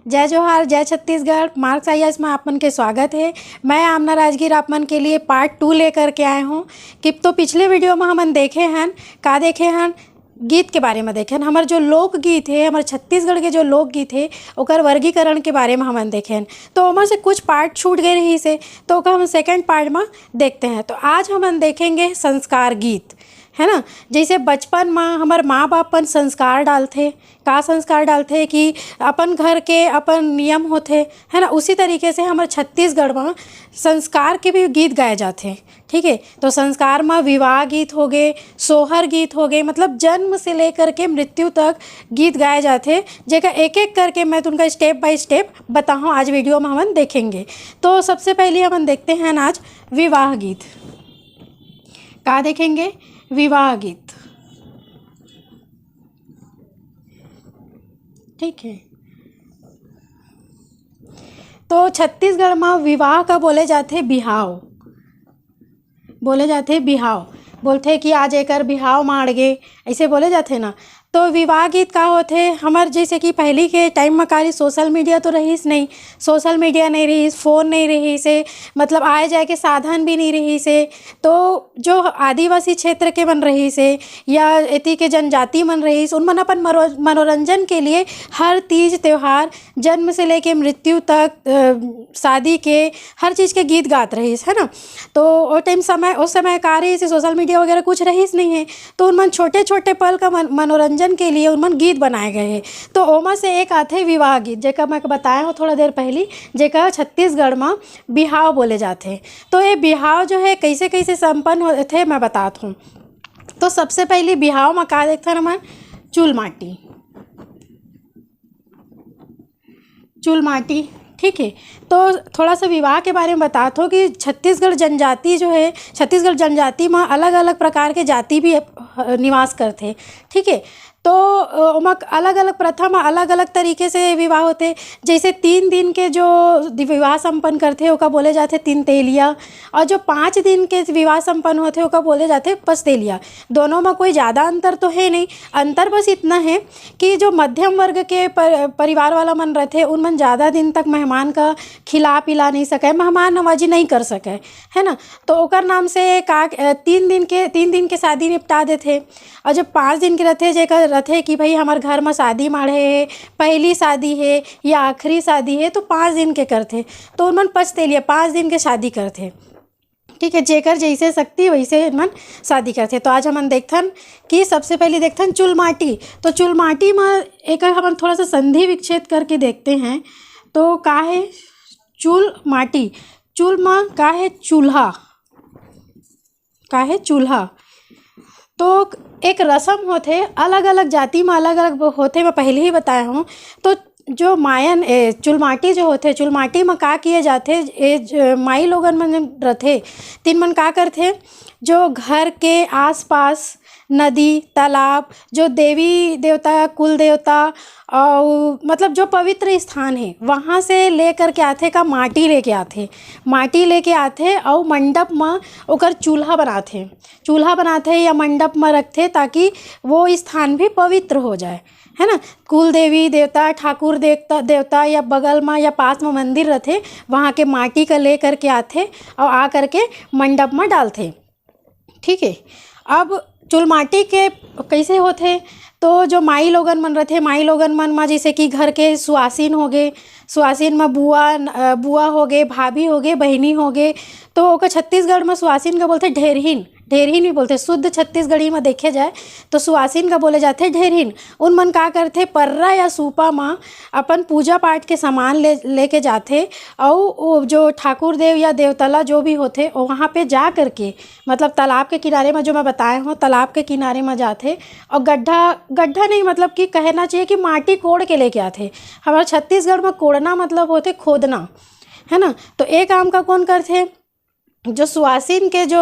जय जोहार, जय छत्तीसगढ़। मार्क्स आईएएस में आपमन के स्वागत है। मैं आमना राजगीर आपमन के लिए पार्ट 2 लेकर के आए हूँ। कि तो पिछले वीडियो में हमन देखे हन का देखे हन गीत के बारे में देखे हन। हमारे जो लोकगीत है, हमारे छत्तीसगढ़ के जो लोकगीत है ओकर वर्गीकरण के बारे में हमन देखे हन। तो ओमा से कुछ पार्ट छूट गए रही से, तो ओका हम सेकेंड पार्ट में देखते हैं। तो आज हमन देखेंगे संस्कार गीत, है ना। जैसे बचपन में हमारे माँ बाप अपन संस्कार डालते, का संस्कार डालते कि अपन घर के अपन नियम होते, है ना। उसी तरीके से हमारे छत्तीसगढ़ में संस्कार के भी गीत गाए जाते, ठीक है। तो संस्कार में विवाह गीत हो गए, सोहर गीत हो गए, मतलब जन्म से लेकर के मृत्यु तक गीत गाए जाते, जेका एक एक करके मैं तुमका स्टेप बाय स्टेप बताऊँ आज वीडियो में हम देखेंगे। तो सबसे पहले हम देखते हैं आज विवाह गीत। का देखेंगे? विवाह गीत, ठीक है। तो छत्तीसगढ़ में विवाह का बोले जाते बिहाव, बोले जाते बिहाव, बोलते कि आज एकर बिहाव माड़ गे, ऐसे बोले जाते ना। तो विवाह गीत का होते हमार, जैसे कि पहले के टाइम में कारी सोशल मीडिया तो रहीस नहीं, सोशल मीडिया नहीं रही, फ़ोन नहीं रही से, मतलब आए जाए के साधन भी नहीं रही से। तो जो आदिवासी क्षेत्र के मन रही से या एती के जनजाति मन रही से, उनमन अपन मनोरंजन के लिए हर तीज त्यौहार, जन्म से लेके मृत्यु तक, शादी के हर चीज़ के गीत गात रहीस, है ना। तो उस समय का रही से सोशल मीडिया वगैरह कुछ रहीस नहीं है। तो उनमन छोटे छोटे पल का मनोरंजन के लिए उनमन गीत बनाए गए हैं। तो ओमा से एक आते विवाह गीत, जेका मैं बताया हूँ थोड़ा देर पहले, जेका छत्तीसगढ़ में बिहाव बोले जाते। तो ये बिहाव जो है कैसे कैसे संपन्न होते मैं बताता हूँ। तो सबसे पहले बिहाव में का देखते हैं मैं, चूल माटी, चूल माटी, ठीक है। तो थोड़ा सा विवाह के बारे में बताता हूँ कि छत्तीसगढ़ जनजाति जो है, छत्तीसगढ़ जनजाति में अलग अलग प्रकार के जाति भी निवास करते, ठीक है। तो अलग अलग प्रथा में अलग अलग तरीके से विवाह होते। जैसे 3 दिन के जो विवाह संपन्न करते ओका बोले जाते तीन तेलिया, और जो 5 दिन के विवाह संपन्न होते ओका बोले जाते पसतेलिया। दोनों में कोई ज़्यादा अंतर तो है नहीं, अंतर बस इतना है कि जो मध्यम वर्ग के परिवार वाला मन रहते उनमन ज़्यादा दिन तक मेहमान का खिला पिला नहीं सके, मेहमान नवाजी नहीं कर सके, है ना। तो ओकर नाम से का 3 दिन के शादी निपटा देते। और जब 5 दिन के रहते, जेकर रहते कि भाई हमारे घर में शादी माढ़े है, पहली शादी है या आखिरी शादी है, तो 5 दिन के करते। तो उनमन पचतेलिया 5 दिन के शादी करते, ठीक है। जेकर जैसे शक्ति वैसे मन शादी करते। तो आज हम देखथन कि सबसे पहले देखथन चूल माटी। तो चूल माटी में एक हम थोड़ा सा संधि विच्छेद करके देखते हैं। तो का है चूल माटी? चूल में का है चूल्हा, का है चूल्हा। तो एक रस्म होते, अलग अलग जाति में अलग अलग होते, मैं पहले ही बताया हूँ। तो जो मायन चुलमाटी जो होते, चुलमाटी में का किए जाते, माई लोगन मन रहते तीन मन का करते, जो घर के आसपास नदी तालाब, जो देवी देवता कुल देवता और मतलब जो पवित्र स्थान है वहाँ से ले कर के आते का माटी लेके आते, माटी लेके आते और मंडप में ओकर चूल्हा बनाते या मंडप में रखते, ताकि वो स्थान भी पवित्र हो जाए, है ना। कुल देवी देवता, ठाकुर देवता या बगल में या पास में मंदिर रहते, वहाँ के माटी का ले कर के आते और आ कर के मंडप में डालते, ठीक है। अब चूल माटी के कैसे होते? तो जो माई लोगन मन रहते, माई लोगन मन में जैसे कि घर के सुआसिन हो गए, सुआसिन में बुआ हो गए, भाभी हो गए, बहनी हो गए। तो ओका छत्तीसगढ़ में सुआसिन का बोलते ढेरहीन, ढेरहीन भी बोलते। शुद्ध छत्तीसगढ़ी में देखे जाए तो सुआसिन का बोले जाते ढेरहीन। उन मन का करते पर्रा या सूपा में अपन पूजा पाठ के सामान लेके जाते, और जो ठाकुर देव या देवतला जो भी होते वहाँ पे जा करके, मतलब तालाब के किनारे में, जो मैं बताया हूँ तालाब के किनारे में जाते, और गड्ढा नहीं, मतलब कि कहना चाहिए कि माटी कोड़ के लेके आते। हमारे छत्तीसगढ़ में कोड़ना मतलब होते खोदना, है ना। तो एक काम का कौन करते, जो सुआसिन के जो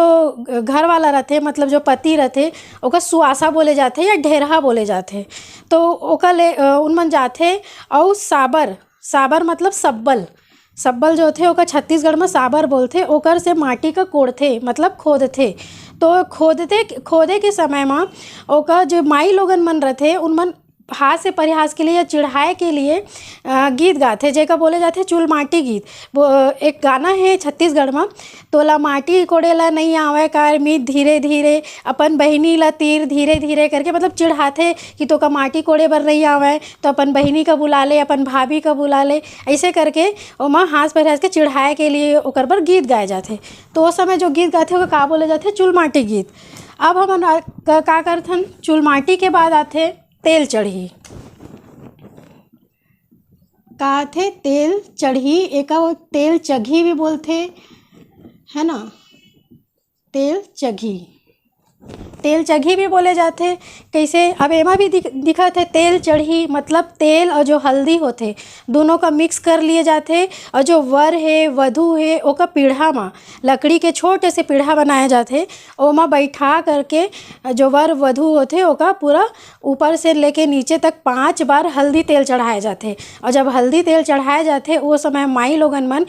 घर वाला रहते, मतलब जो पति रहते, ओका सुआसा बोले जाते या ढेरहा बोले जाते। तो ओका ले उनमन जाते और साबर मतलब सब्बल जो थे ओका छत्तीसगढ़ में साबर बोलते, ओकर से माटी का कोड़ते, मतलब खोदते। तो खोदे के समय में ओका जो माई लोगन मन रहते उनमन हास से परिहास के लिए या चिढ़ाए के लिए गीत गाथे, जेका बोले जाथे चुलमाटी गीत। वो एक गाना है छत्तीसगढ़ में, तोला माटी कोड़ेला नहीं आवे कार मीत धीरे धीरे, अपन बहिनी ला तीर धीरे धीरे करके, मतलब चिढ़ाथे कि तो का माटी कोड़े बर नहीं आवे तो अपन बहिनी का बुला ले, अपन भाभी का बुला ले, ऐसे करके ओमा हास परिहास के चिढ़ाए के लिए ओकर बर गीत गाए जाथे। तो उस समय जो गीत गाथे ओका का बोले जाथे चुलमाटी गीत। अब हमन का करथन, चुलमाटी के बाद आथे तेल चढ़ी। का आथे तेल चढ़ी, एका तेल चघी भी बोलथे, है ना, तेल चघी, तेल चघी भी बोले जाथे। कैसे, अब एमा भी दिखत है तेल चढ़ी, मतलब तेल और जो हल्दी होथे दोनों का मिक्स कर लिए जाथे, और जो वर है वधू है ओका पीढ़ा में लकड़ी के छोटे से पीढ़ा बनाया जाथे, ओमा बैठा करके जो वर वधू होथे ओका पूरा ऊपर से लेके नीचे तक 5 बार हल्दी तेल चढ़ाए जाथे। और जब हल्दी तेल चढ़ाए जाथे वो समय माई लोगन मन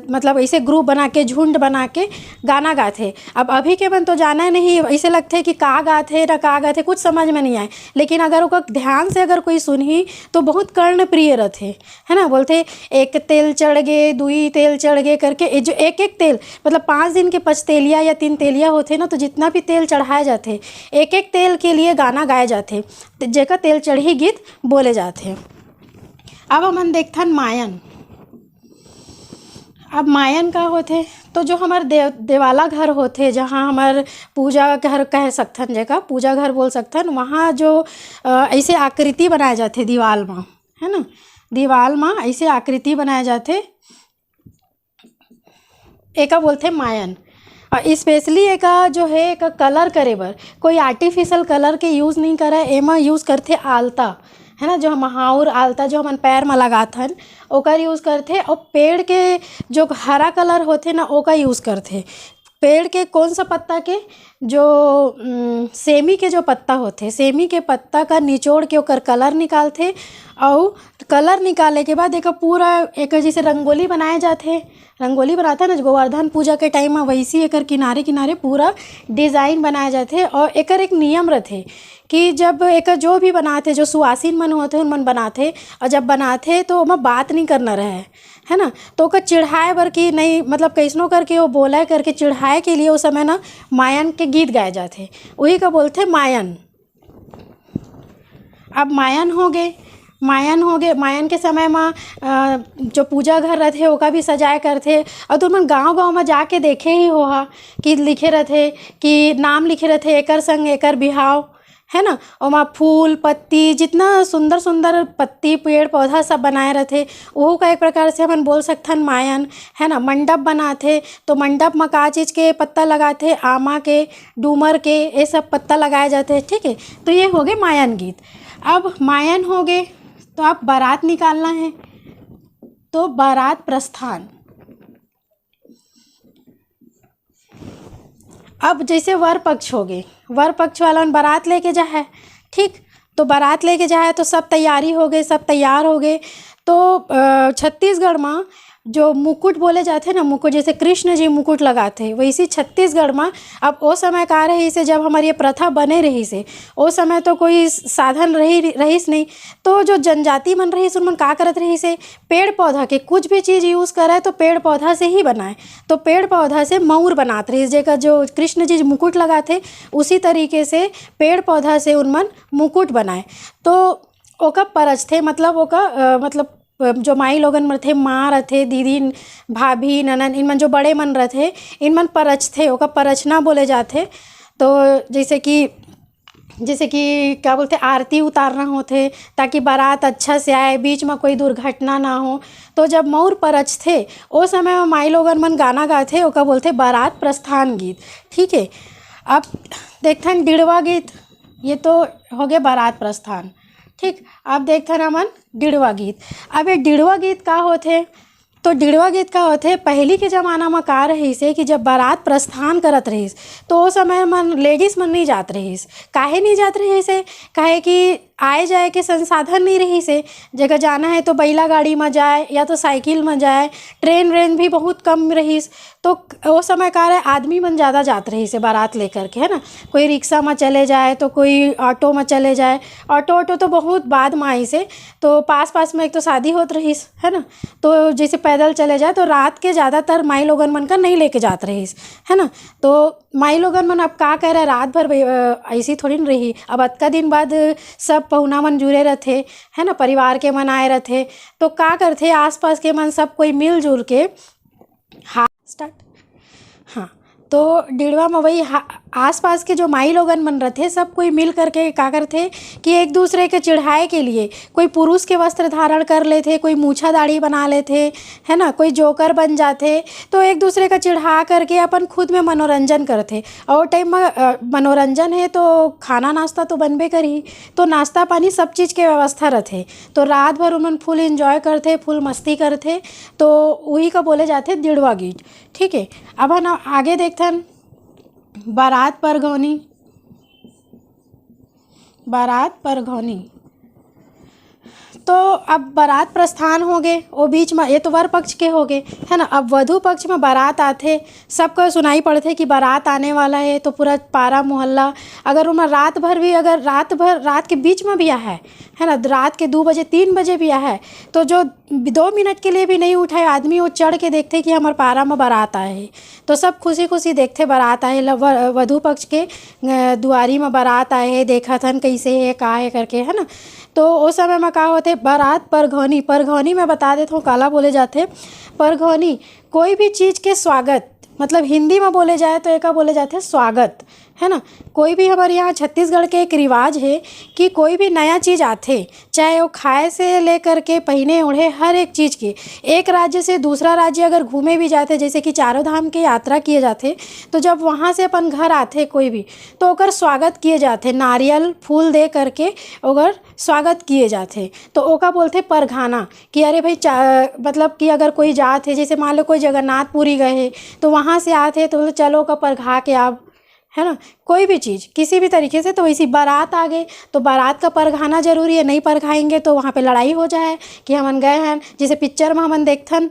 मतलब ऐसे ग्रुप बना के, झुंड बना के गाना गाथे। अब अभी के मन तो जाना नहीं, ऐसे लगते कि का गाथे ना का गाथे, कुछ समझ में नहीं आए, लेकिन अगर ओका ध्यान से अगर कोई सुनही तो बहुत कर्णप्रिय रहथे, है ना। बोलते एक तेल चढ़ गे, दुई तेल चढ़ गे करके, जो एक एक तेल मतलब 5 दिन के 5 तेलिया या 3 तेलिया होथे ना, तो जितना भी तेल चढ़ाए जाथे एक एक तेल के लिए गाना गाए जाथे, जेका तेल चढ़ी गीत बोले जाथे। अब हमन देखथन मायन। अब मायन का होथे, तो जो हमार देवाला घर होथे, जहाँ हमार पूजा घर कह सकथन, जेका पूजा घर बोल सकथन, वहाँ जो ऐसे आकृति बनाए जाथे दीवाल में, है ना, दीवाल में ऐसे आकृति बनाए जाथे, एका बोलथे मायन। और स्पेशली एका जो है एका कलर करे बर कोई आर्टिफिशियल कलर के यूज़ नहीं करे, एमा यूज़ करथे आलता, है ना, जो महाउर आलता जो हमन पैर में लगाथन ओकर यूज़ करथे। और पेड़ के जो हरा कलर होथे ना ओका यूज़ करथे। पेड़ के कौन सा पत्ता के, जो सेमी के जो पत्ता होथे, सेमी के पत्ता का निचोड़ के ओकर कलर निकालथे, और कलर निकाले के बाद एक पूरा एक जैसे रंगोली बनाए जाथे, रंगोली बनाता है ना गोवर्धन पूजा के टाइम में, वैसी एकर किनारे किनारे पूरा डिज़ाइन बनाए जाथे। और एकर एक नियम रहथे कि जब एक जो भी बनाते, जो सुआसीन मन होते उन मन बनाते, और जब बनाते तो ओमा बात नहीं करना रहे, है ना, तो ओकर चिढ़ाए बर कि नहीं, मतलब कैसनो करके वो बोला करके चिढ़ाए के लिए उस समय ना मायन के गीत गाए जाते, वही का बोलते मायन। अब मायन हो गए, मायन के समय में जो पूजा घर रहते ओका भी सजाए करथे। और तुम मन गाँव में जाके देखे ही होहा कि लिखे रहते कि नाम लिखे रहते एकर संग एकर बिहाव, है ना, ओमा फूल पत्ती जितना सुंदर सुंदर पत्ती पेड़ पौधा सब बनाए रहते, वो का एक प्रकार से अपन बोल सकथन मायन, है ना। मंडप बनाथे तो मंडप में का चीज़ के पत्ता लगाथे, आमा के, डूमर के, ये सब पत्ता लगाए जाते, ठीक है। तो ये हो गए मायन गीत। अब मायन हो गए तो आप बारात निकालना है, तो बारात प्रस्थान। अब जैसे वर पक्ष हो गए, वर पक्ष वाला बारात लेके जा है, ठीक, तो बारात लेके जाए तो सब तैयारी हो गए, सब तैयार हो गए। तो छत्तीसगढ़ में जो मुकुट बोले जाते ना, मुकुट जैसे कृष्ण जी मुकुट लगाते, वैसे छत्तीसगढ़ में अब वो समय का रही से जब हमारी ये प्रथा बने रही से, वो समय तो कोई साधन रहीस नहीं, तो जो जनजाति मन रही उन मन का करत रही से पेड़ पौधा के कुछ भी चीज़ यूज़ करे तो पेड़ पौधा से ही बनाए। तो पेड़ पौधा से मऊर बनाते रही, जेका जो कृष्ण जी मुकुट लगाते उसी तरीके से पेड़ पौधा से उन मन मुकुट बनाए। तो ओका परच थे, मतलब ओका मतलब जो माई लोगन मन थे, माँ रहते, दीदी भाभी ननन, इन मन जो बड़े मन रहते इन मन परच थे, ओका परचना बोले जाते। तो जैसे कि क्या बोलते, आरती उतारना होते ताकि बारात अच्छा से आए, बीच में कोई दुर्घटना ना हो। तो जब मऊर परच थे उस समय में माई लोगन मन गाना गाते, ओका बोलते बारात प्रस्थान गीत, ठीक है। अब देखथन डिड़वा गीत, ये तो हो गए बारात प्रस्थान, ठीक। अब देखते हैं मन डिड़वा गीत। अब ये डिड़वा गीत का होते, तो डिड़वा गीत का होते पहली के ज़माना में का रहीस कि जब बारात प्रस्थान करत रहीस तो उस समय मन लेडीज़ मन नहीं जात रहीस। काहे नहीं जात रहीस? काहे कि आए जाए के संसाधन नहीं रही से, जगह जाना है तो बैला गाड़ी में जाए या तो साइकिल में जाए, ट्रेन व्रेन भी बहुत कम रहीस। तो वो समय का है आदमी मन ज़्यादा जात रही से बारात लेकर के, है ना। कोई रिक्शा में चले जाए तो कोई ऑटो में चले जाए। ऑटो तो बहुत बाद में आई से, तो पास पास में एक तो शादी होत रहीस, है ना। तो जैसे पैदल चले जाए तो रात के ज़्यादातर माई लोगन मन का नहीं लेके जात रहीस, है ना। तो माई लोगन मन अब का करे, रात भर ऐसी थोड़ी न रही। अब अतका दिन बाद सब पहुना मन जुड़े रहते, है ना, परिवार के मन आए रहते। तो का करते, आस पास के मन सब कोई मिलजुल के स्टार्ट। हाँ, तो डिड़वा में वही आस पास के जो माई लोगन मन रहते सब कोई मिल करके का करते कि एक दूसरे के चिढ़ाए के लिए कोई पुरुष के वस्त्र धारण कर लेते, कोई मूछा दाढ़ी बना लेते, है ना, कोई जोकर बन जाते। तो एक दूसरे का चिढ़ा करके अपन खुद में मनोरंजन करते। और टाइम में मनोरंजन है तो खाना नाश्ता तो बनबे करी, तो नाश्ता पानी सब चीज़ के व्यवस्था रहते। तो रात भर उन्होंने फुल इंजॉय करते, फुल मस्ती करते। तो वही का बोले जाते दिड़वा गीत। ठीक है, अब हम आगे देखते हैं बारात परगौनी। बारात परगौनी तो अब बारात प्रस्थान हो गए, वो बीच में ये तो वर पक्ष के हो गए, है ना। अब वधु पक्ष में बारात आते, सबको सुनाई पड़ते कि बारात आने वाला है। तो पूरा पारा मोहल्ला, अगर उनमें रात भर भी, अगर रात के बीच में भी आया है ना, रात के 2 बजे 3 बजे भी आया है, तो जो 2 मिनट के लिए भी नहीं उठाए आदमी, वो चढ़ के देखते कि हमारे पारा में बारात आए है। तो सब खुशी खुशी देखते बारात आए, वधु पक्ष के दुआरी में बारात आए है, देखा थन कैसे है का है करके, है ना। तो उस समय में का होते बारात परघौनी। परघौनी में बता देता हूँ काला बोले जाते। परघौनी कोई भी चीज़ के स्वागत, मतलब हिंदी में बोले जाए तो एक बोले जाते हैं स्वागत, है ना। कोई भी हमारे यहाँ छत्तीसगढ़ के एक रिवाज है कि कोई भी नया चीज़ आते, चाहे वो खाए से लेकर के पहने ओढ़े, हर एक चीज़ की। एक राज्य से दूसरा राज्य अगर घूमे भी जाते, जैसे कि चारों धाम की यात्रा किए जाते, तो जब वहाँ से अपन घर आते कोई भी, तो ओकर स्वागत किए जाते, नारियल फूल दे करके ओकर स्वागत किए जाते। तो ओका बोलते परघाना कि अरे भाई मतलब कि अगर कोई जात है, जैसे मान लो कोई जगन्नाथपुरी गए तो वहाँ से आते तो चलो का परघा के आप, है ना, कोई भी चीज़ किसी भी तरीके से। तो वैसी बारात आ गई तो बारात का परघाना जरूरी है, नहीं परघाएंगे तो वहाँ पे लड़ाई हो जाए कि हमन गए हैं। जैसे पिक्चर में हमन देखथन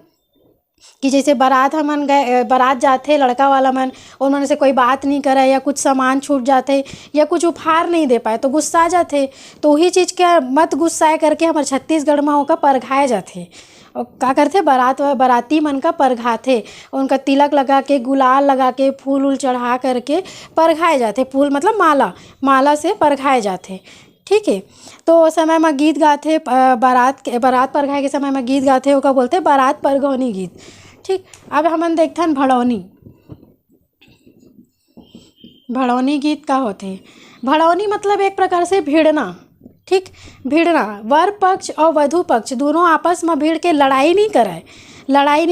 कि जैसे बारात हमन गए, बारात जाते लड़का वाला मन, और मन से कोई बात नहीं करे या कुछ सामान छूट जाते या कुछ उपहार नहीं दे पाए तो गुस्सा आ जाते। तो वही चीज़ के मत गुस्साए करके हमारे छत्तीसगढ़ में होकर परघाए जाते। और क्या करते, बाराती मन का परघाते, उनका तिलक लगा के, गुलाल लगा के, फूल उल चढ़ा करके परघाए जाते। फूल मतलब माला से परघाए जाते। ठीक है, तो उस समय में गीत गाते, बारात परघाए के समय में गीत गाते, ओका बोलते बारात परगौनी गीत। ठीक, अब हमन देखते हैं भड़ौनी। भड़ौनी गीत का होते, भड़ौनी मतलब एक प्रकार से भिड़ना। ठीक, भिड़ना, वर पक्ष और वधु पक्ष दोनों आपस में भिड़ के लड़ाई नहीं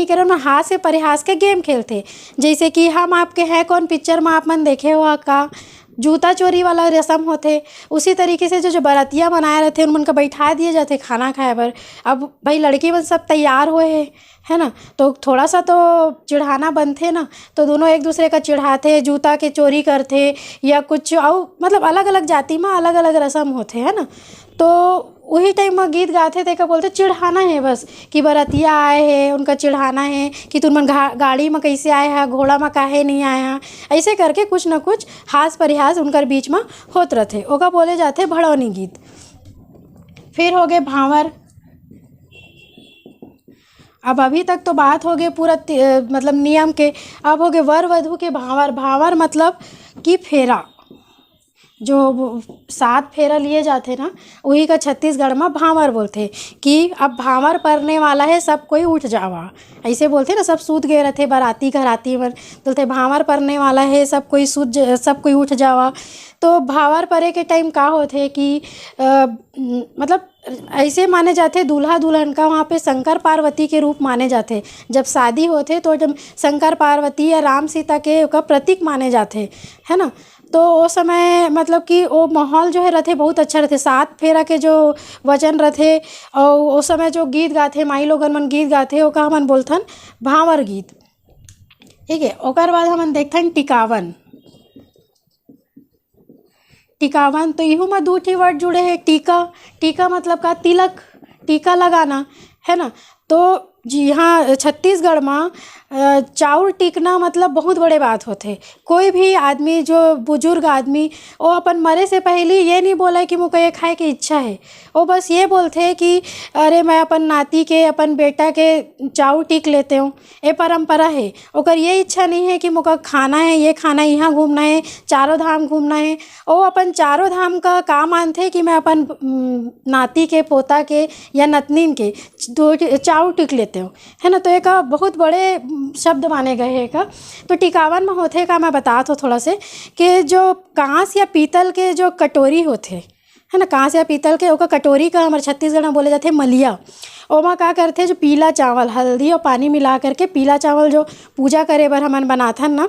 करे, उन्हें हाथ से परिहास के गेम खेलते। जैसे कि हम आपके हैं कौन पिक्चर में आप मन देखे हो का जूता चोरी वाला रस्म होते, उसी तरीके से जो बारातियाँ बनाए रहते उन मन का बैठा दिए जाते खाना खाए पर। अब भाई लड़की मन सब तैयार हुए है ना, तो थोड़ा सा तो चिढ़ाना बनते ना, तो दोनों एक दूसरे का चिढ़ाते, जूता के चोरी करते या कुछ और, मतलब अलग अलग जाति में अलग अलग रस्म होते, है ना। तो वही टाइम में गीत गाते थे का बोलते चिढ़ाना है बस, कि बरातिया आए हैं उनका चिढ़ाना है कि तुम मन गाड़ी में कैसे आए हैं, घोड़ा में काहे नहीं आए हैं, ऐसे करके कुछ ना कुछ हास परिहास उनकर बीच में होत रहते, ओका बोले जाते भड़ौनी गीत। फिर हो गए भांवर। अब अभी तक तो बात हो गई पूरा मतलब नियम के, अब हो गए वर वधु के भांवर। भांवर मतलब कि फेरा, जो 7 फेरा लिए जाते ना, वही का छत्तीसगढ़ में भांवर बोलते कि अब भांवर पड़ने वाला है, सब कोई उठ जावा, ऐसे बोलते ना। सब सूत गए रहते बाराती घराती में, बोलते भांवर पड़ने वाला है, सब कोई उठ जावा। तो भांवर पड़े के टाइम का होते कि मतलब ऐसे माने जाते दूल्हा दुल्हन का वहाँ पे शंकर पार्वती के रूप माने जाते। जब शादी होते तो जब शंकर पार्वती या राम सीता के का प्रतीक माने जाते, है ना। तो वो समय मतलब कि वो माहौल जो है रहते बहुत अच्छा रहते, 7 फेरा के जो वचन रहते, और उस समय जो गीत गाते माई लोगन मन गीत गाते ओका हमन बोलथन भांवर गीत। ठीक है, ओकर बाद हमन देखथन टिकावन। टिकावन तो इहू में दो ठी वर्ड जुड़े हैं। टीका, टीका मतलब का तिलक, टीका लगाना, है ना। तो जी हाँ, छत्तीसगढ़ में चाउर टिकना मतलब बहुत बड़े बात होते। कोई भी आदमी जो बुजुर्ग आदमी वो अपन मरे से पहले ये नहीं बोला कि मुझे ये खाए की इच्छा है, वो बस ये बोलते कि अरे मैं अपन नाती के, अपन बेटा के चाउर टिक लेते हूँ, ये परंपरा है। ओकर ये इच्छा नहीं है कि मुझे खाना है, ये खाना, यहाँ घूमना है, चारों धाम घूमना है। वो अपन चारों धाम का मानते कि मैं अपन नाती के, पोता के या नतनीन के चाउर टिक लेते हो, है ना। तो एक बहुत बड़े शब्द माने गए हैं का। तो टिकावन में होते का मैं बताता हूँ थोड़ा से कि जो कांस या पीतल के जो कटोरी होते, है ना, कांस या पीतल के ओका कटोरी का हमारे छत्तीसगढ़ में बोले जाते हैं मलिया। ओमा का करते जो पीला चावल, हल्दी और पानी मिला करके पीला चावल जो पूजा करे बर हमन बनाथन ना,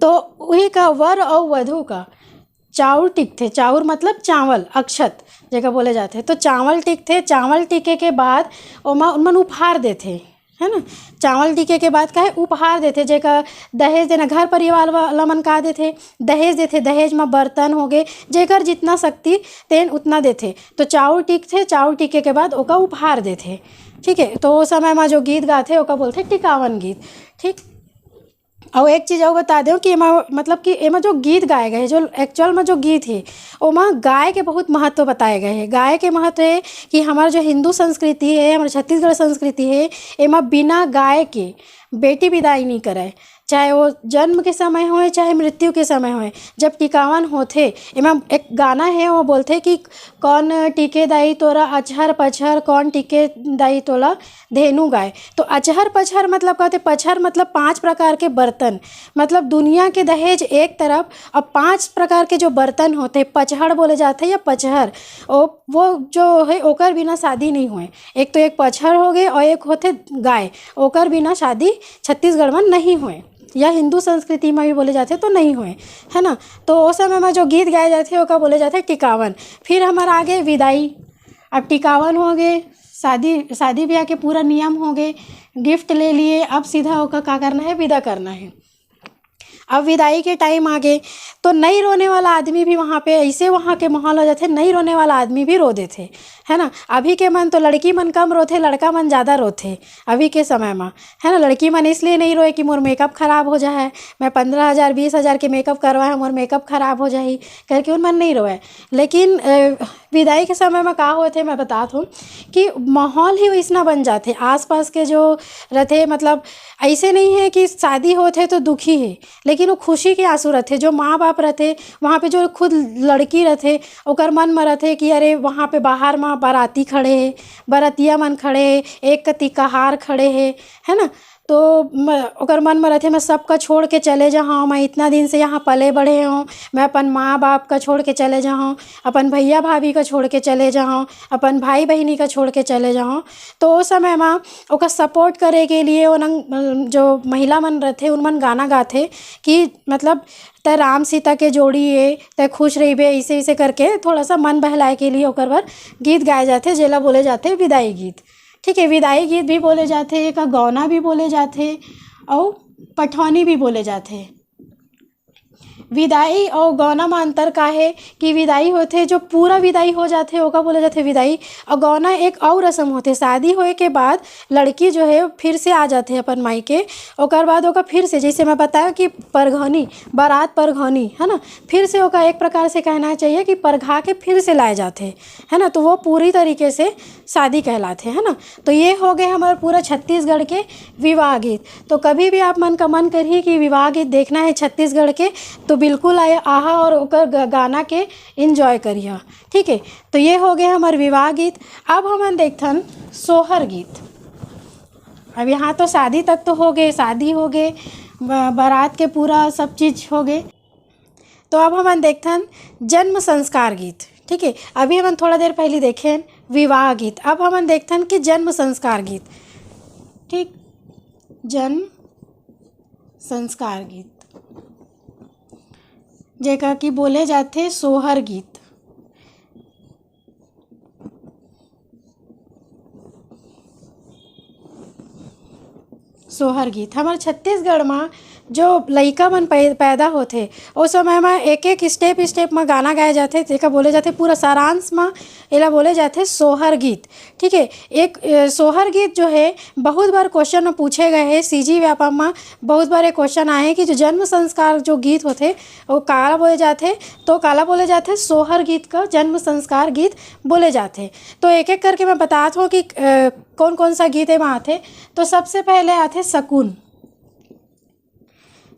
तो वही का वर और वधु का चाउर टिकते। चाउर मतलब चावल, अक्षत जगह बोले जाते हैं। तो चावल टिकते, चावल टिके के बाद ओमा उनमन उपहार देते, है ना। चावल टिके के बाद का है उपहार देते, जेका दहेज देना, घर परिवार वाला मन का देते, दहेज देते। दहेज में बर्तन हो गए, जेकर जितना शक्ति तेन उतना देते। तो चाउर टिकते, चाउर टिके के बाद ओका उपहार देते, ठीक है। तो उस समय में जो गीत गाते ओका बोलते टिकावन गीत, ठीक। और एक चीज़ और बता दूँ कि एमा मतलब कि एमा जो गीत गाए गए हैं, जो एक्चुअल में जो गीत है ओमा गाय के बहुत महत्व बताए गए हैं। गाय के महत्व है कि हमारा जो हिंदू संस्कृति है, हमारे छत्तीसगढ़ संस्कृति है, एमा बिना गाय के बेटी विदाई नहीं कराए, चाहे वो जन्म के समय होए चाहे मृत्यु के समय होए। जब टिकावन होते एमा एक गाना है, वो बोलते कि कौन टिके दाई तोरा अचहर पचहर, कौन टिके दाई तोला धेनु गाय। तो अचहर पचहर मतलब कहते, पचहर मतलब 5 प्रकार के बर्तन, मतलब दुनिया के दहेज एक तरफ और 5 प्रकार के जो बर्तन होते पचहड़ बोले जाते या पचहर, वो जो है ओकर बिना शादी नहीं हुए। एक तो एक पचहड़ हो गए और एक होते गाय, ओकर बिना शादी छत्तीसगढ़ में नहीं हुए, या हिंदू संस्कृति में भी बोले जाते तो नहीं हुए, है ना। तो उस समय में जो गीत गाए जाते ओका बोले जाते टिकावन। फिर हमारा आगे विदाई। अब टिकावन हो गए, शादी ब्याह के पूरा नियम हो गए, गिफ्ट ले लिए, अब सीधा ओका क्या करना है, विदा करना है। अब विदाई के टाइम आ गए तो नहीं रोने वाला आदमी भी वहाँ पे, ऐसे वहाँ के माहौल हो जाते, नहीं रोने वाला आदमी भी रो देते, है ना। अभी के मन तो लड़की मन कम रोते, लड़का मन ज़्यादा रोते अभी के समय में, है ना। लड़की मन इसलिए नहीं रोए कि मोर मेकअप ख़राब हो जाए, मैं 15,000 20,000 के मेकअप करवाए, मोर मेकअप ख़राब हो जाए करके उन मन नहीं रोए। लेकिन विदाई के समय में का होते मैं बताता हूँ कि माहौल ही वैसना बन जाते, आसपास के जो रहते, मतलब ऐसे नहीं है कि शादी होते तो दुखी है, लेकिन वो खुशी के आंसू रहते। जो माँ बाप रहते वहाँ पे, जो खुद लड़की रहते ओकर मन में रहते कि अरे वहाँ पे बाहर में बाराती खड़े है, बारातिया मन खड़े है, एक कती कहार खड़े है ना। तो ओकर मन में रहते मैं सबका छोड़ के चले जाऊँ, मैं इतना दिन से यहाँ पले बढ़े हूँ, मैं अपन माँ बाप का छोड़ के चले जाऊँ, अपन भैया भाभी का छोड़ के चले जाऊँ, अपन भाई बहनी का छोड़ के चले जाऊँ। तो उस समय में ओका सपोर्ट करे के लिए उन जो महिला मन रहते उन मन गाना गाते कि मतलब तय राम सीता के जोड़ी है, तय खुश रही बे, ऐसे ऐसे करके थोड़ा सा मन बहलाए के लिए ओकर बर गीत गाए जाते, जेला बोले जाते विदाई गीत, ठीक है। विदाई गीत भी बोले जाते, का गौना भी बोले जाते और पठौनी भी बोले जाते। विदाई और गौना में अंतर का है कि विदाई होते जो पूरा विदाई हो जाते ओका बोले जाते विदाई, और गौना एक और रस्म होते। शादी होए के बाद लड़की जो है फिर से आ जाते अपन मायके, ओकर बाद ओका फिर से, जैसे मैं बताया कि परघौनी, बारात परघौनी, है ना, फिर से ओका एक प्रकार से कहना चाहिए कि परघा के फिर से लाए जाते, है ना। तो वो पूरी तरीके से शादी कहलाते, है ना। तो ये हो गए हमारे पूरा छत्तीसगढ़ के विवाह गीत। तो कभी भी आप मन का मन करिए कि विवाह गीत देखना है छत्तीसगढ़ के, तो बिल्कुल आहा और ओकर गाना के एंजॉय करिए, ठीक है। तो ये हो गए हमारे विवाह गीत। अब हम देखथन सोहर गीत। अब यहाँ तो शादी तक तो हो गए, शादी हो गए, बारात के पूरा सब चीज़ हो गए। तो अब हम देखथन जन्म संस्कार गीत, ठीक है। अभी हम थोड़ा देर पहले देखें विवाह गीत, अब हम देखथन कि जन्म संस्कार गीत, ठीक। जन्म संस्कार गीत जेका कि बोले जाते सोहर गीत। सोहर गीत हमारे छत्तीसगढ़ में जो लइका मन पैदा होथे उस समय में एक एक स्टेप में गाना गाए जाथे, जेका बोले जाथे पूरा सारांश में एला बोले जाथे सोहर गीत। ठीक है, एक सोहर गीत जो है बहुत बार क्वेश्चन में पूछे गए हैं, सीजी व्यापम में बहुत बार एक क्वेश्चन आए हैं कि जो जन्म संस्कार जो गीत होते वो काला बोले जाते, तो काला बोले जाते सोहर गीत का जन्म संस्कार गीत बोले जाते। तो एक एक करके मैं बताता हूँ कि कौन कौन सा गीत है वहाँ आते। तो सबसे पहले आते शकुन।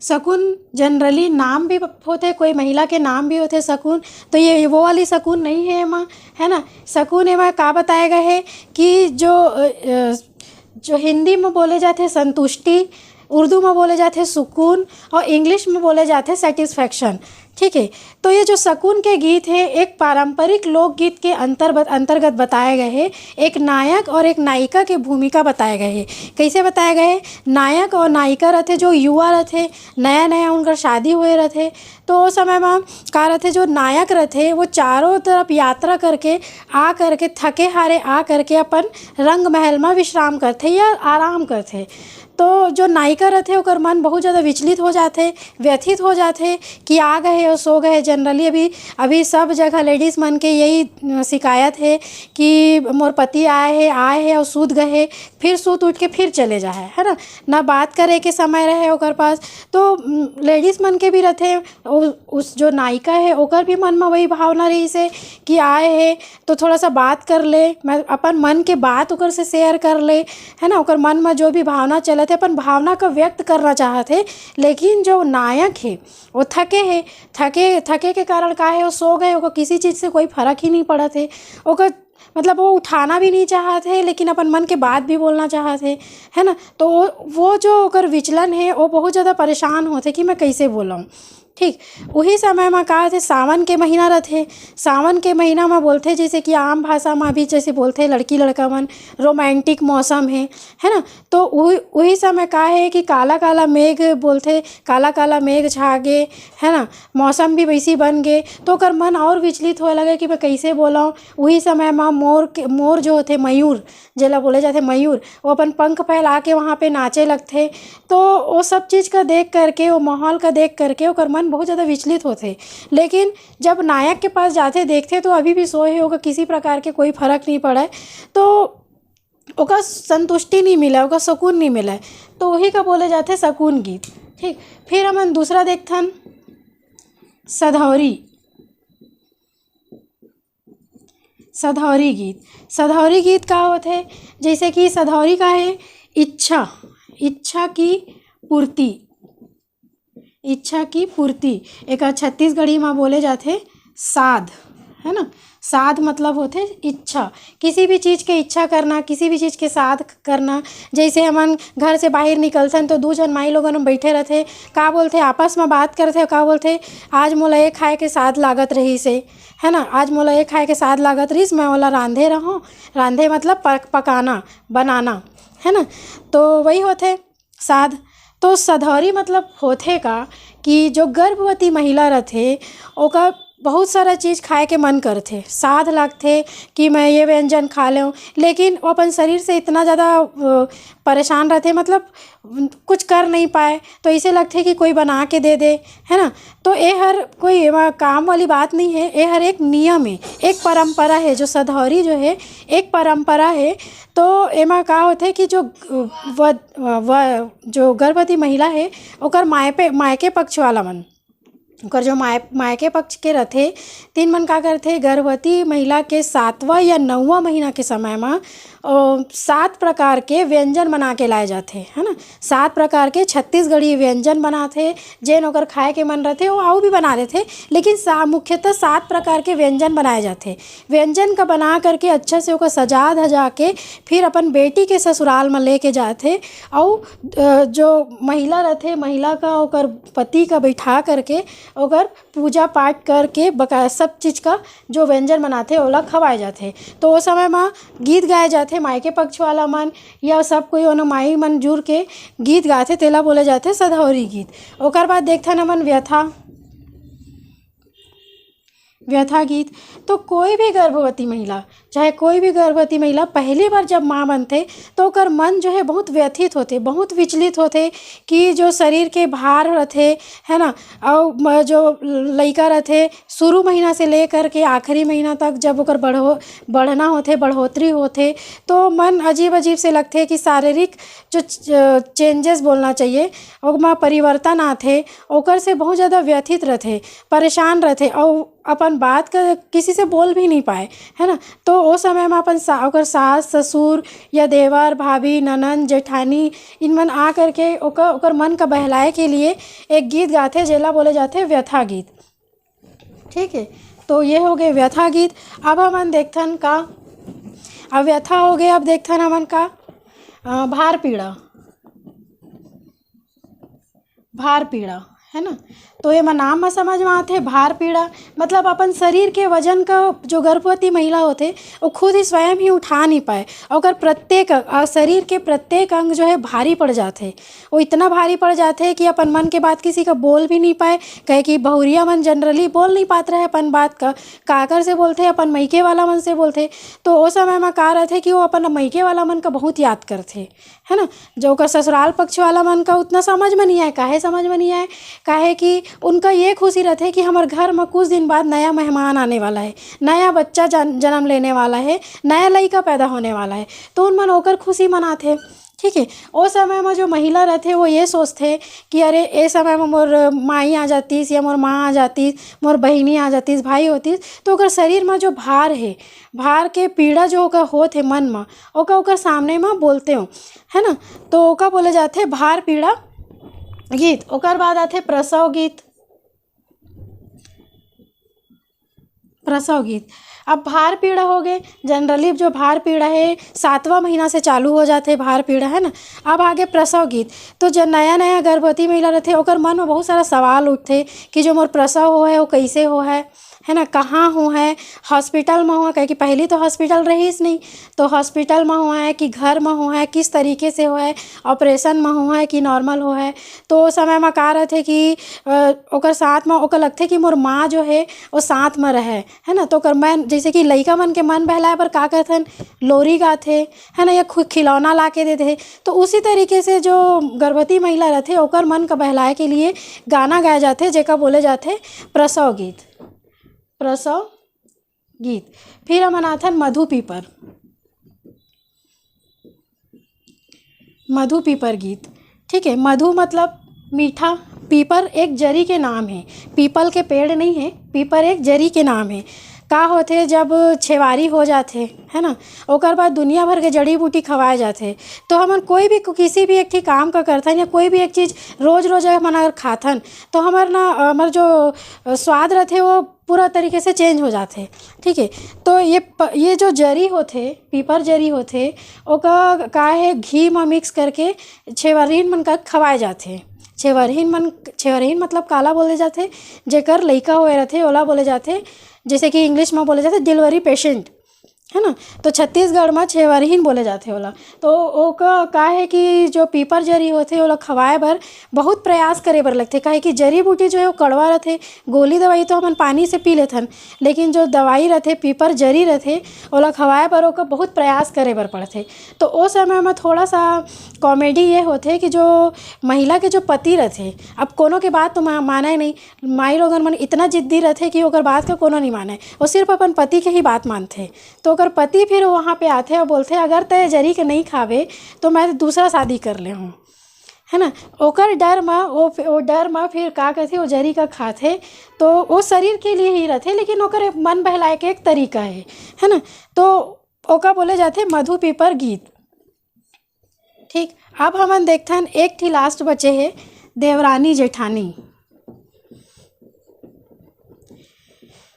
शकुन जनरली नाम भी होते, कोई महिला के नाम भी होते शकुन, तो ये वो वाली शकुन नहीं है एमा, है ना। शकुन एमा का बताया गया है कि जो हिंदी में बोले जाते संतुष्टि, उर्दू में बोले जाते सुकून और इंग्लिश में बोले जाते सेटिस्फैक्शन। ठीक है, तो ये जो शकुन के गीत है एक पारंपरिक लोकगीत के अंतर्गत बताए गए हैं। एक नायक और एक नायिका की भूमिका बताए गए हैं। कैसे बताए गए हैं? नायक और नायिका रहते जो युवा रहते, नया नया उनका शादी हुए रहते, तो उस समय में का रहते जो नायक रहते वो चारों तरफ यात्रा करके आ करके थके हारे आ करके अपन रंग महल में विश्राम करते या आराम करते। तो जो नायिका रहते ओकर मन बहुत ज़्यादा विचलित हो जाते, व्यथित हो जाते कि आ गए और सो गए। जनरली अभी सब जगह लेडीज़ मन के यही शिकायत है कि मोर पति आए हैं और सूत गए, फिर सूत उठ के फिर चले जाए, है ना बात करे के समय रहे ओकर पास। तो लेडीज़ मन के भी रहते, उस जो नायिका है ओकर भी मन में वही भावना रही से कि आए हैं तो थोड़ा सा बात कर ले, मैं अपन मन के बात ओकर से शेयर कर ले, है ना। ओकर मन में जो भी भावना चलत है अपन भावना का व्यक्त करना चाहते, लेकिन जो नायक है वो थके के कारण का है वो सो गए, ओको किसी चीज़ से कोई फर्क ही नहीं पड़ा थे। ओकर मतलब वो उठाना भी नहीं चाहते लेकिन अपन मन के बात भी बोलना चाहते, है ना। तो वो जो ओकर विचलन है वो बहुत ज़्यादा परेशान होते कि मैं कैसे बोलूँ। ठीक, वही समय में का थे सावन के महीना रहते। सावन के महीना में बोलते जैसे कि आम भाषा में भी जैसे बोलते लड़की लड़का मन रोमांटिक मौसम है ना। तो वही समय का है कि काला काला मेघ बोलते, काला काला मेघ छागे, है ना, मौसम भी वैसी बन गए। तो ओकर मन और विचलित होए लगे कि मैं कैसे बोलाऊँ। वही समय में मोर जो होते मयूर, जेला बोले जाते मयूर, वो अपन पंख फैला के वहाँ पे नाचे लगते। तो वो सब चीज़ का देख करके, वो माहौल का देख करके ओकर मन बहुत ज़्यादा विचलित होते। लेकिन जब नायक के पास जाते देखते तो अभी भी सोए होगा, किसी प्रकार के कोई फर्क नहीं पड़ा है, तो ओका संतुष्टि नहीं मिला, ओका सुकून नहीं मिला। तो वही का बोले जाते शकुन गीत। ठीक, फिर हम दूसरा देखथन सधौरी। सधौरी गीत। सधौरी गीत का होते जैसे कि सधौरी का है इच्छा की पूर्ति। एक छत्तीसगढ़ी में बोले जाते साध, है ना। साध मतलब होते इच्छा, किसी भी चीज़ के इच्छा करना, किसी भी चीज़ के साध करना। जैसे हमन घर से बाहर निकलथन तो दो जन माई लोगन बैठे रहते, का बोलते आपस में बात करते, का बोलते आज मोला ये खाए के साथ लागत रही से, है ना, आज मोला ये खाए के साथ लागत रही मैं ओला रांधे रहूँ। रांधे मतलब पकाना बनाना, है ना। तो वही होते साध। तो सधौरी मतलब होते का कि जो गर्भवती महिला रहते ओका बहुत सारा चीज़ खाए के मन करते, साध लगते कि मैं ये व्यंजन खा लूँ, लेकिन वो अपन शरीर से इतना ज़्यादा परेशान रहते, मतलब कुछ कर नहीं पाए, तो इसे लगते कि कोई बना के दे दे, है ना। तो ये हर कोई काम वाली बात नहीं है, ये हर एक नियम है, एक परंपरा है। जो सधौरी जो है एक परंपरा है। तो एमा का होते कि जो गर्भवती महिला है ओकर मायके पक्ष वाला मन, ओकर जो मायके पक्ष के रहते तीन मन का करते गर्भवती महिला के 7वां या 9वां महीना के समय में 7 प्रकार के व्यंजन बना के लाए जाते, है ना। 7 प्रकार के छत्तीसगढ़ी व्यंजन बनाते, जेन ओकर खाए के मन रहते वो आऊ भी बना देते, लेकिन मुख्यतः 7 प्रकार के व्यंजन बनाए जाते। व्यंजन का बना करके अच्छा से ओकर सजा धजा के फिर अपन बेटी के ससुराल में लेके जाते, और जो महिला रहते महिला का ओकर पति का बैठा करके ओकर पूजा पाठ करके बका सब चीज़ का जो व्यंजन बनाते ओला खवाए जाते। तो उस समय में गीत गाए जाते, मायके पक्ष वाला मन या सब कोई ओनो माई मन जुड़ के गीत गाते, तेला बोले जाते सधौरी गीत। ओकर बाद देखते न मन व्यथा। व्यथा गीत। तो कोई भी गर्भवती महिला, चाहे कोई भी गर्भवती महिला पहली बार जब माँ बनते तो ओकर मन जो है बहुत व्यथित होते, बहुत विचलित होते कि जो शरीर के भार रहते है ना, और जो लइका रहते शुरू महीना से लेकर के आखिरी महीना तक जब ओकर बढ़ना होते, बढ़ोतरी होते, तो मन अजीब अजीब से लगते कि शारीरिक जो चेंजेस बोलना चाहिए ओमा परिवर्तन आते, ओकर से बहुत ज़्यादा व्यथित रहते, परेशान रहते और अपन बात कर किसी से बोल भी नहीं पाए, है ना। तो उस समय में अपन ओकर सास ससुर या देवर भाभी ननद जेठानी इन मन आ करके ओकर मन का बहलाए के लिए एक गीत गाते जेला बोले जाते व्यथा गीत। ठीक है, तो ये हो गए व्यथा गीत। अब हमन देखथन का, अब व्यथा हो गए, अब देखथन हमन का भार पीड़ा। भार पीड़ा है ना, तो ये नाम में समझ में आते भार पीड़ा मतलब अपन शरीर के वजन का जो गर्भवती महिला होते वो खुद ही स्वयं ही उठा नहीं पाए और प्रत्येक शरीर के प्रत्येक अंग जो है भारी पड़ जाते, वो इतना भारी पड़ जाते कि अपन मन के बात किसी का बोल भी नहीं पाए। कहे कि बहुरिया मन जनरली बोल नहीं पाते रहे अपन बात का, काकर से बोलते अपन मैके वाला मन से बोलते। तो उस समय में का रहते कि वो अपन मैके वाला मन का बहुत याद करते, है ना। जो का ससुराल पक्ष वाला मन का उतना समझ में नहीं आए। काहे समझ में नहीं आए? काहे कि उनका ये खुशी रहते है कि हमारे घर में कुछ दिन बाद नया मेहमान आने वाला है, नया बच्चा जन्म लेने वाला है, नया लड़का पैदा होने वाला है, तो उन मन होकर खुशी मनाते। ठीक है, उस समय में जो महिला रहते वो ये सोचते कि अरे ए समय में मोर माई आ जातीस या मोर माँ आ जातीस, मोर बहिनी आ जातीस, भाई होतीस, तो ओकर शरीर में जो भार है, भार के पीड़ा जो ओकर होत है मन में, ओकर सामने में बोलते हो, है ना। तो ओका बोले जाते भार पीड़ा गीत। ओकर बाद आते प्रसव गीत। प्रसव गीत। अब भार पीड़ा हो गए, जनरली जो भार पीड़ा है 7वां महीना से चालू हो जाते भार पीड़ा, है ना। अब आगे प्रसव गीत। तो जो नया नया गर्भवती महिला रहते ओकर मन में बहुत सारा सवाल उठते कि जो मोर प्रसव हो है वो कैसे हो है ना, कहाँ हो है, हॉस्पिटल में हुआ, कहे कि पहले तो हॉस्पिटल रहीस नहीं, तो हॉस्पिटल में हुआ है कि घर में हुआ है, किस तरीके से हुआ है, ऑपरेशन में हुआ है कि नॉर्मल हुआ है। तो उस समय में का रहते कि ओकर साथ में ओकर लगते कि मोर माँ जो है वो साथ में रहे, है ना। तो ओकर मन जैसे कि लइका मन के मन बहलाए पर का करथन, लोरी गाथे, है ना, या खुद खिलौना ला के देते। तो उसी तरीके से जो गर्भवती महिला रहते ओकर मन का बहलाए के लिए गाना गाए जाते जेका बोले जाते प्रसव गीत। प्रसव गीत। फिर हम अनाथन मधु पीपर। मधु पीपर गीत। ठीक है, मधु मतलब मीठा, पीपर एक जरी के नाम है, पीपल के पेड़ नहीं है, पीपर एक जरी के नाम है। का होते जब छेवारी हो जाते, है ना, ओकर बाद दुनिया भर के जड़ी बूटी खवाए जाते। तो हमन कोई भी किसी भी एक काम का करथन या कोई भी एक चीज़ रोज़ रोज़ हमन अगर खाथन तो हमार जो स्वाद रहते वो पूरा तरीके से चेंज हो जाते। ठीक है, तो ये जो जरी होते, पीपर जरी होते, ओका का है घी में मिक्स करके छेवरहीन मन का खवाए जाते। छेवरहीन मतलब काला बोले जाते, जेकर लइका होए रहते ओला बोले जाते, जैसे कि इंग्लिश में बोले जाते डिलीवरी पेशेंट, है ना। तो छत्तीसगढ़ में छेवरहीन बोले जाते ओला। तो ओका का है कि जो पीपर जरी होते ओला खवाए बर बहुत प्रयास करे बर लगते, काहे कि जड़ी बूटी जो है वो कड़वा रहते। गोली दवाई तो हमन पानी से पी लेथन, लेकिन जो दवाई रहते पीपर जरी रहते ओला खवाए बर ओका बहुत प्रयास करे बर पड़ते। तो उस समय में थोड़ा सा कॉमेडी ये होते कि जो महिला के जो पति रहते, अब कोनो के बात तो माने नहीं, माई लोगन मन इतना जिद्दी रहते कि ओकर बात का कोनो नहीं माने, वो सिर्फ अपन पति के ही बात मानते। तो ओकर पति फिर वहाँ पे आते और बोलते अगर तय जरी के नहीं खावे तो मैं दूसरा शादी कर ले हूँ, है ना। ओकर डर में वो डर में फिर का कहते वो जरी का खाते, तो वो शरीर के लिए ही रहते, लेकिन ओकर मन बहलाए के एक तरीका है ना। तो ओका बोले जाते मधु पीपर गीत। ठीक, अब हमन देखथन एक थी लास्ट बचे है देवरानी जेठानी।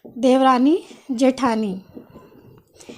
देवरानी जेठानी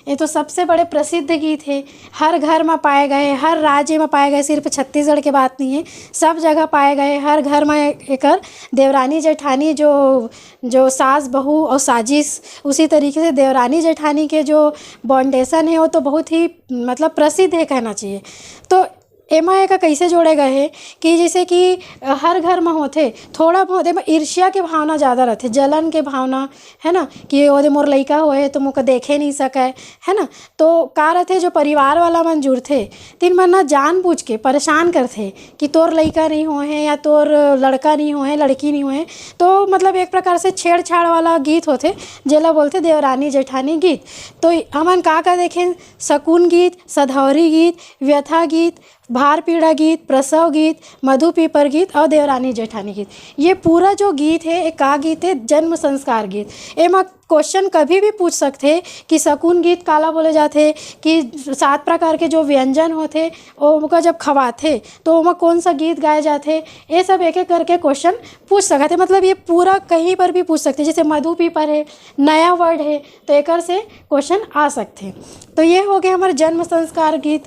ये तो सबसे बड़े प्रसिद्ध गीत है, हर घर में पाए गए, हर राज्य में पाए गए, सिर्फ छत्तीसगढ़ के बात नहीं है, सब जगह पाए गए, हर घर में एकर देवरानी जेठानी जो सास बहू और साजिश, उसी तरीके से देवरानी जेठानी के जो बॉन्डेशन है वो तो बहुत ही मतलब प्रसिद्ध है कहना चाहिए। तो एमा एका कइसे जोड़े गए हे कि जैसे कि हर घर में होथे, थोड़ा बहुत एमा ईर्ष्या के भावना ज़्यादा रहथे, जलन के भावना, है ना, कि ओदे मोर लइका होए तो मोके देखे नहीं सकय, है ना। तो का रहथे, जो परिवार वाला मन जुड़थे तिन मन न जानबूझ के परेशान करथे कि तोर लइका नहीं होए या तोर लड़का नहीं होए, लड़की नहीं होए। तो मतलब एक प्रकार से छेड़छाड़ वाला गीत होथे, जेला बोलथे देवरानी जेठानी गीत। तो हमन का देखें, शकुन गीत, सधौरी गीत, व्यथा गीत, भार पीड़ा गीत, प्रसव गीत, मधु पीपर गीत और देवरानी जेठानी गीत। ये पूरा जो गीत है एक का गीत है, जन्म संस्कार गीत। एमा क्वेश्चन कभी भी पूछ सकते कि शकुन गीत काला बोले जाते, कि 7 प्रकार के जो व्यंजन होते ओमका जब खवाथे तो ओमा कौन सा गीत गाए जाते, ये सब एक एक करके क्वेश्चन पूछ सकते। मतलब ये पूरा कहीं पर भी पूछ सकते, जैसे मधु पीपर है, नया वर्ड है तो एक से क्वेश्चन आ सकते। तो ये हो गया हमारे जन्म संस्कार गीत।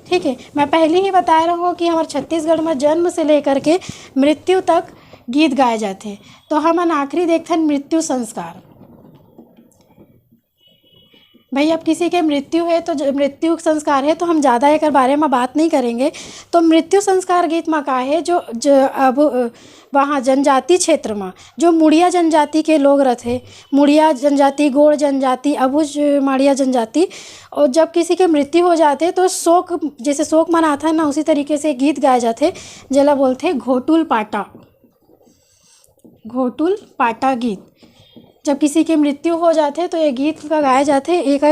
ठीक है, मैं पहले ही बता रहा हूँ कि हमारे छत्तीसगढ़ में जन्म से लेकर के मृत्यु तक गीत गाए जाते हैं। तो हम आखिरी देखते हैं मृत्यु संस्कार। भाई अब किसी के मृत्यु है तो मृत्यु संस्कार है तो हम ज़्यादा एक बारे में बात नहीं करेंगे। तो मृत्यु संस्कार गीत में का है, जो अब वहाँ जनजाति क्षेत्र में जो मुड़िया जनजाति के लोग रहते, मुड़िया जनजाति, गोड़ जनजाति, अबुझ माड़िया जनजाति, और जब किसी के मृत्यु हो जाते तो शोक, जैसे शोक मनाता है ना, उसी तरीके से गीत गाए जाते, जेला बोलते घोटुल पाटा, घोटुल पाटा गीत। जब किसी की मृत्यु हो जाते तो ये गीत का गाए जाते, एक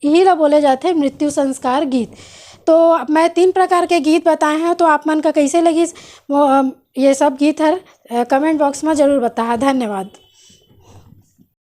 ही ला बोले जाते मृत्यु संस्कार गीत। तो मैं 3 प्रकार के गीत बताए हैं, तो आप मन का कैसे लगी ये सब गीत हर कमेंट बॉक्स में ज़रूर बताया। धन्यवाद।